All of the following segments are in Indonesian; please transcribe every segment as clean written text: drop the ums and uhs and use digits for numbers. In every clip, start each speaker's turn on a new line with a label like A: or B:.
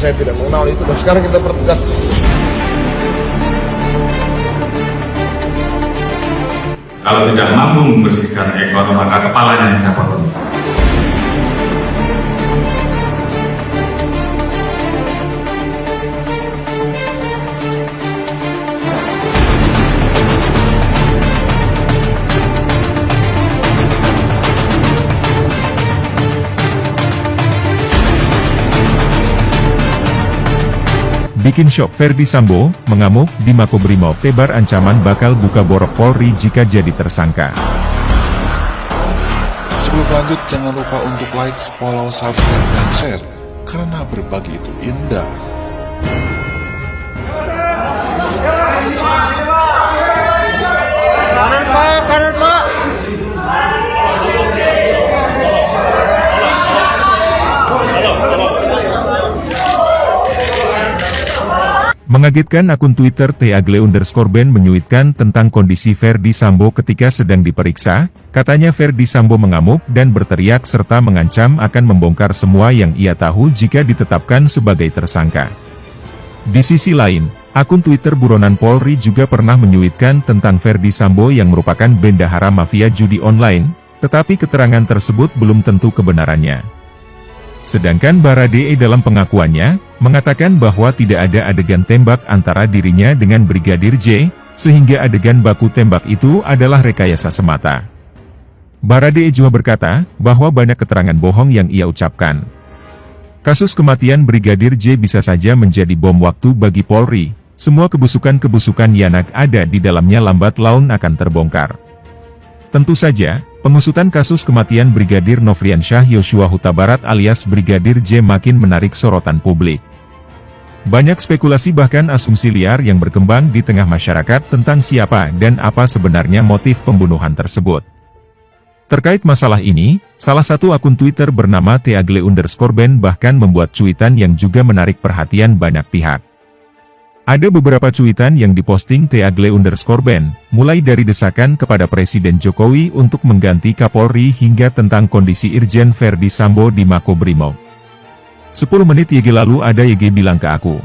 A: saya tidak mengenal itu, dan sekarang kita pertegas.
B: Kalau tidak mampu membersihkan ekor, maka kepalanya dicabut.
C: Bikin shock, Ferdy Sambo mengamuk di Makobrimob, tebar ancaman bakal buka borok Polri jika jadi tersangka.
D: Sebelum lanjut, jangan lupa untuk like, follow, subscribe, dan share, karena berbagi itu indah.
E: Kanan Pak.
C: Mengagetkan, akun Twitter @agle_ben menyuitkan tentang kondisi Ferdy Sambo ketika sedang diperiksa. Katanya Ferdy Sambo mengamuk dan berteriak serta mengancam akan membongkar semua yang ia tahu jika ditetapkan sebagai tersangka. Di sisi lain, akun Twitter buronan Polri juga pernah menyuitkan tentang Ferdy Sambo yang merupakan bendahara mafia judi online, tetapi keterangan tersebut belum tentu kebenarannya. Sedangkan Baradae dalam pengakuannya, mengatakan bahwa tidak ada adegan tembak antara dirinya dengan Brigadir J, sehingga adegan baku tembak itu adalah rekayasa semata. Baradae juga berkata, bahwa banyak keterangan bohong yang ia ucapkan. Kasus kematian Brigadir J bisa saja menjadi bom waktu bagi Polri, semua kebusukan-kebusukan Yanak ada di dalamnya lambat laun akan terbongkar. Tentu saja, pengusutan kasus kematian Brigadir Nofriansyah Yosua Huta Barat alias Brigadir J makin menarik sorotan publik. Banyak spekulasi bahkan asumsi liar yang berkembang di tengah masyarakat tentang siapa dan apa sebenarnya motif pembunuhan tersebut. Terkait masalah ini, salah satu akun Twitter bernama @agle_ben bahkan membuat cuitan yang juga menarik perhatian banyak pihak. Ada beberapa cuitan yang diposting @agle_ben, mulai dari desakan kepada Presiden Jokowi untuk mengganti Kapolri hingga tentang kondisi Irjen Ferdy Sambo di Makobrimob. 10 menit YG lalu ada YG bilang ke aku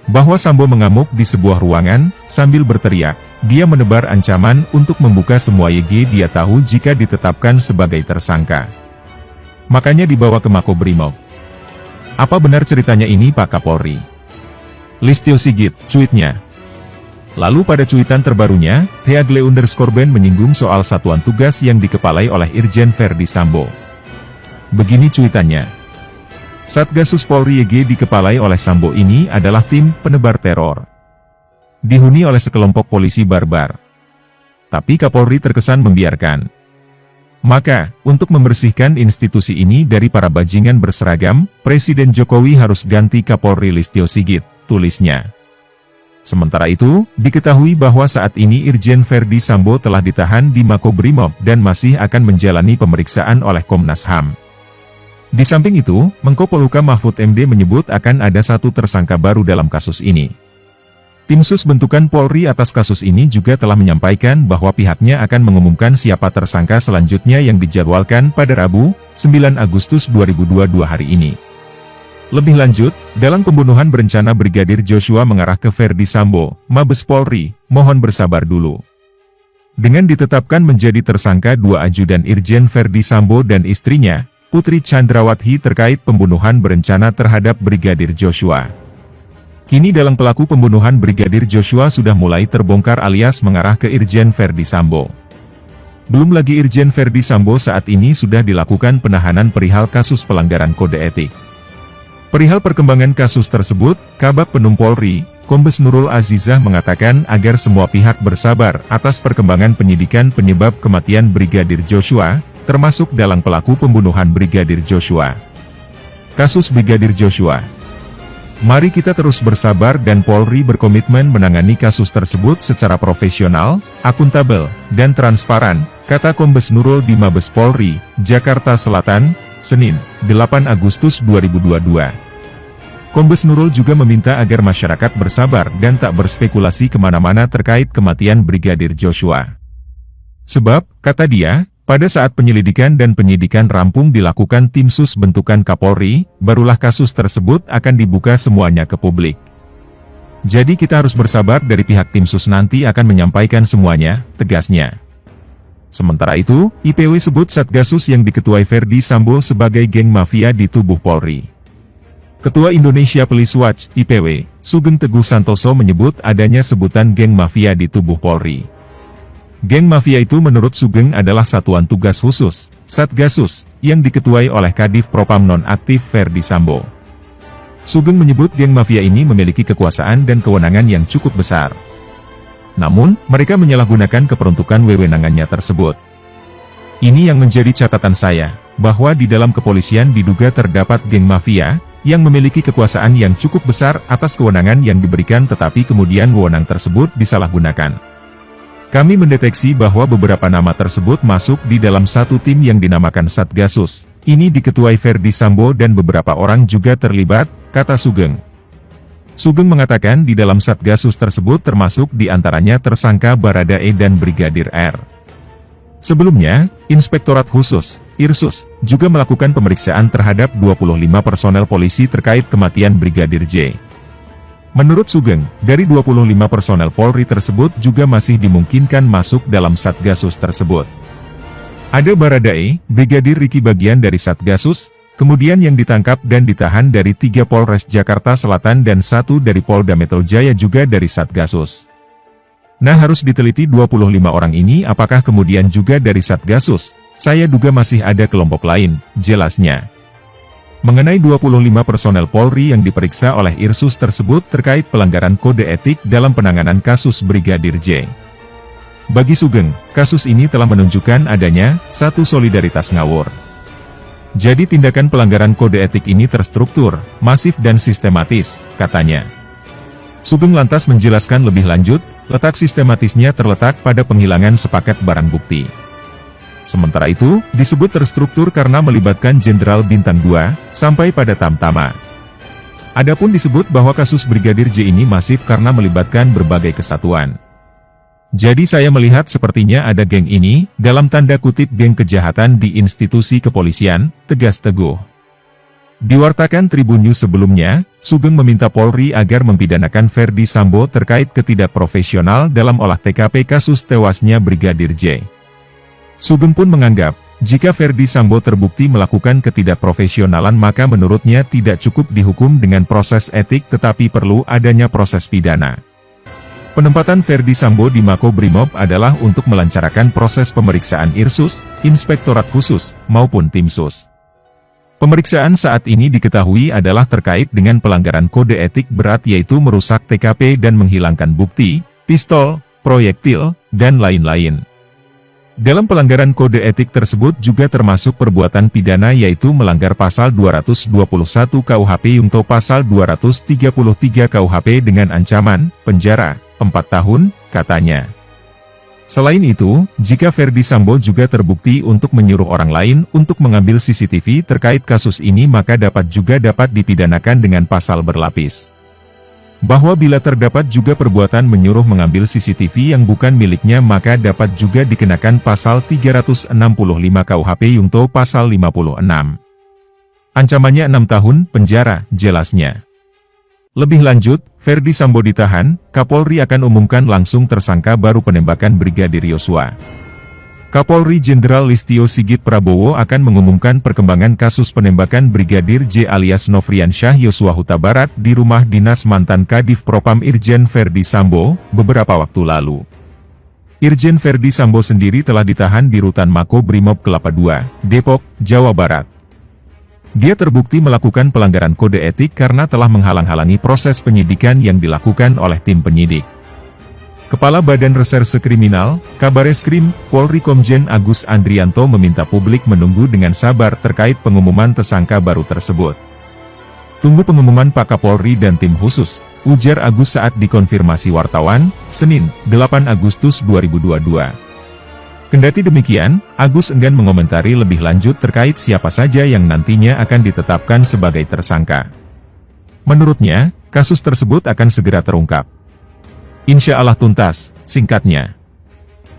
C: bahwa Sambo mengamuk di sebuah ruangan, sambil berteriak, dia menebar ancaman untuk membuka semua YG dia tahu jika ditetapkan sebagai tersangka. Makanya dibawa ke Makobrimob. Apa benar ceritanya ini Pak Kapolri? Listio Sigit, cuitnya. Lalu pada cuitan terbarunya, @agle_ben menyinggung soal satuan tugas yang dikepalai oleh Irjen Ferdy Sambo. Begini cuitannya. Satgasus Polri YG dikepalai oleh Sambo ini adalah tim penebar teror. Dihuni oleh sekelompok polisi barbar. Tapi Kapolri terkesan membiarkan. Maka, untuk membersihkan institusi ini dari para bajingan berseragam, Presiden Jokowi harus ganti Kapolri Listio Sigit, tulisnya. Sementara itu, diketahui bahwa saat ini Irjen Ferdy Sambo telah ditahan di Makobrimob dan masih akan menjalani pemeriksaan oleh Komnas HAM. Di samping itu, Menko Polhukam Mahfud MD menyebut akan ada satu tersangka baru dalam kasus ini. Tim Sus bentukan Polri atas kasus ini juga telah menyampaikan bahwa pihaknya akan mengumumkan siapa tersangka selanjutnya yang dijadwalkan pada Rabu, 9 Agustus 2022 hari ini. Lebih lanjut, dalam pembunuhan berencana Brigadir Joshua mengarah ke Ferdy Sambo, Mabes Polri, mohon bersabar dulu. Dengan ditetapkan menjadi tersangka 2 ajudan Irjen Ferdy Sambo dan istrinya, Putri Chandrawati terkait pembunuhan berencana terhadap Brigadir Joshua. Kini dalam pelaku pembunuhan Brigadir Joshua sudah mulai terbongkar alias mengarah ke Irjen Ferdy Sambo. Belum lagi Irjen Ferdy Sambo saat ini sudah dilakukan penahanan perihal kasus pelanggaran kode etik. Perihal perkembangan kasus tersebut, Kabag Penum Polri, Kombes Nurul Azizah mengatakan agar semua pihak bersabar atas perkembangan penyidikan penyebab kematian Brigadir Joshua, termasuk dalam pelaku pembunuhan Brigadir Joshua. Kasus Brigadir Joshua. Mari kita terus bersabar dan Polri berkomitmen menangani kasus tersebut secara profesional, akuntabel, dan transparan, kata Kombes Nurul di Mabes Polri, Jakarta Selatan, Senin, 8 Agustus 2022. Kombes Nurul juga meminta agar masyarakat bersabar dan tak berspekulasi kemana-mana terkait kematian Brigadir Joshua. Sebab, kata dia, Pada saat penyelidikan dan penyidikan rampung dilakukan tim sus bentukan Kapolri, barulah kasus tersebut akan dibuka semuanya ke publik. Jadi kita harus bersabar, dari pihak tim sus nanti akan menyampaikan semuanya, tegasnya. Sementara itu, IPW sebut Satgasus yang diketuai Ferdi Sambo sebagai geng mafia di tubuh Polri. Ketua Indonesia Police Watch, IPW, Sugeng Teguh Santoso menyebut adanya sebutan geng mafia di tubuh Polri. Geng mafia itu menurut Sugeng adalah satuan tugas khusus, Satgasus, yang diketuai oleh Kadif Propam nonaktif Ferdi Sambo. Sugeng menyebut geng mafia ini memiliki kekuasaan dan kewenangan yang cukup besar. Namun, mereka menyalahgunakan keperuntukan wewenangannya tersebut. Ini yang menjadi catatan saya, bahwa di dalam kepolisian diduga terdapat geng mafia, yang memiliki kekuasaan yang cukup besar atas kewenangan yang diberikan, tetapi kemudian wewenang tersebut disalahgunakan. Kami mendeteksi bahwa beberapa nama tersebut masuk di dalam satu tim yang dinamakan Satgasus. Ini diketuai Ferdi Sambo dan beberapa orang juga terlibat, kata Sugeng. Sugeng mengatakan di dalam Satgasus tersebut termasuk di antaranya tersangka Baradae dan Brigadir R. Sebelumnya, Inspektorat Khusus, Irsus, juga melakukan pemeriksaan terhadap 25 personel polisi terkait kematian Brigadir J. Menurut Sugeng, dari 25 personel Polri tersebut juga masih dimungkinkan masuk dalam Satgasus tersebut. Ada Baradae, Brigadir Riki bagian dari Satgasus, kemudian yang ditangkap dan ditahan dari 3 Polres Jakarta Selatan dan 1 dari Polda Metro Jaya juga dari Satgasus. Nah, harus diteliti 25 orang ini apakah kemudian juga dari Satgasus. Saya duga masih ada kelompok lain, jelasnya. Mengenai 25 personel Polri yang diperiksa oleh Irsus tersebut terkait pelanggaran kode etik dalam penanganan kasus Brigadir J. Bagi Sugeng, kasus ini telah menunjukkan adanya satu solidaritas ngawur. Jadi tindakan pelanggaran kode etik ini terstruktur, masif dan sistematis, katanya. Sugeng lantas menjelaskan lebih lanjut, letak sistematisnya terletak pada penghilangan sepaket barang bukti. Sementara itu, disebut terstruktur karena melibatkan Jenderal Bintang 2, sampai pada Tamtama. Adapun disebut bahwa kasus Brigadir J ini masif karena melibatkan berbagai kesatuan. Jadi saya melihat sepertinya ada geng ini, dalam tanda kutip geng kejahatan di institusi kepolisian, tegas Teguh. Diwartakan Tribun News sebelumnya, Sugeng meminta Polri agar mempidanakan Ferdi Sambo terkait ketidakprofesional dalam olah TKP kasus tewasnya Brigadir J. Sugeng pun menganggap, jika Ferdi Sambo terbukti melakukan ketidakprofesionalan maka menurutnya tidak cukup dihukum dengan proses etik tetapi perlu adanya proses pidana. Penempatan Ferdi Sambo di Makobrimob adalah untuk melancarkan proses pemeriksaan Irsus, Inspektorat Khusus, maupun Tim Sus. Pemeriksaan saat ini diketahui adalah terkait dengan pelanggaran kode etik berat yaitu merusak TKP dan menghilangkan bukti, pistol, proyektil, dan lain-lain. Dalam pelanggaran kode etik tersebut juga termasuk perbuatan pidana yaitu melanggar pasal 221 KUHP Yungto pasal 233 KUHP dengan ancaman penjara 4 tahun, katanya. Selain itu, jika Ferdi Sambo juga terbukti untuk menyuruh orang lain untuk mengambil CCTV terkait kasus ini maka dapat dipidanakan dengan pasal berlapis. Bahwa bila terdapat juga perbuatan menyuruh mengambil CCTV yang bukan miliknya maka dapat juga dikenakan pasal 365 KUHP Yungto pasal 56. Ancamannya 6 tahun penjara, jelasnya. Lebih lanjut, Ferdi Sambo ditahan, Kapolri akan umumkan langsung tersangka baru penembakan Brigadir Yosua. Kapolri Jenderal Listio Sigit Prabowo akan mengumumkan perkembangan kasus penembakan Brigadir J alias Nofriansyah Yosua Huta Barat di rumah dinas mantan Kadif Propam Irjen Ferdi Sambo, beberapa waktu lalu. Irjen Ferdi Sambo sendiri telah ditahan di Rutan Makobrimob Kelapa II, Depok, Jawa Barat. Dia terbukti melakukan pelanggaran kode etik karena telah menghalang-halangi proses penyidikan yang dilakukan oleh tim penyidik. Kepala Badan Reserse Kriminal, Kabareskrim, Polri Komjen Agus Andrianto meminta publik menunggu dengan sabar terkait pengumuman tersangka baru tersebut. Tunggu pengumuman Pak Kapolri dan tim khusus, ujar Agus saat dikonfirmasi wartawan, Senin, 8 Agustus 2022. Kendati demikian, Agus enggan mengomentari lebih lanjut terkait siapa saja yang nantinya akan ditetapkan sebagai tersangka. Menurutnya, kasus tersebut akan segera terungkap. Insya Allah tuntas, singkatnya.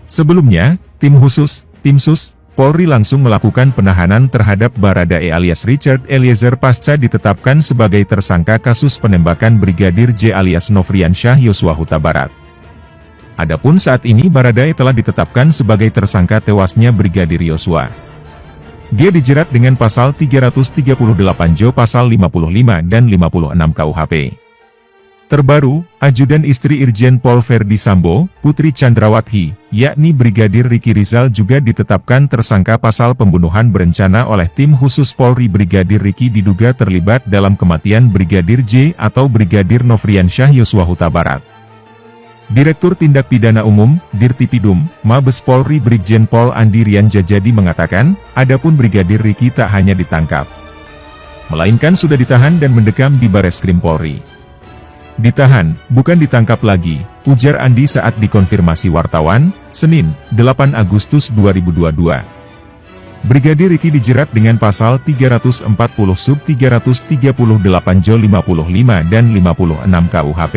C: Sebelumnya, tim khusus, Tim Sus, Polri langsung melakukan penahanan terhadap Baradae alias Richard Eliezer pasca ditetapkan sebagai tersangka kasus penembakan Brigadir J alias Nofriansyah Yosua Huta Barat. Adapun saat ini Baradae telah ditetapkan sebagai tersangka tewasnya Brigadir Yosua. Dia dijerat dengan pasal 338 Jo pasal 55 dan 56 KUHP. Terbaru, ajudan istri Irjen Pol Verdi Sambo, Putri Chandrawati, yakni Brigadir Riki Rizal juga ditetapkan tersangka pasal pembunuhan berencana oleh tim khusus Polri. Brigadir Riki diduga terlibat dalam kematian Brigadir J atau Brigadir Nofriansyah Yosua Huta Barat. Direktur Tindak Pidana Umum, Dirtipidum, Mabes Polri Brigjen Pol Andi Rian Jajadi mengatakan, adapun Brigadir Riki tak hanya ditangkap, melainkan sudah ditahan dan mendekam di Bareskrim Polri. Ditahan, bukan ditangkap lagi, ujar Andi saat dikonfirmasi wartawan, Senin, 8 Agustus 2022. Brigadir Riki dijerat dengan pasal 340 sub 338 Jo 55 dan 56 KUHP.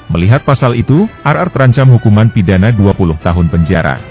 C: Melihat pasal itu, RR terancam hukuman pidana 20 tahun penjara.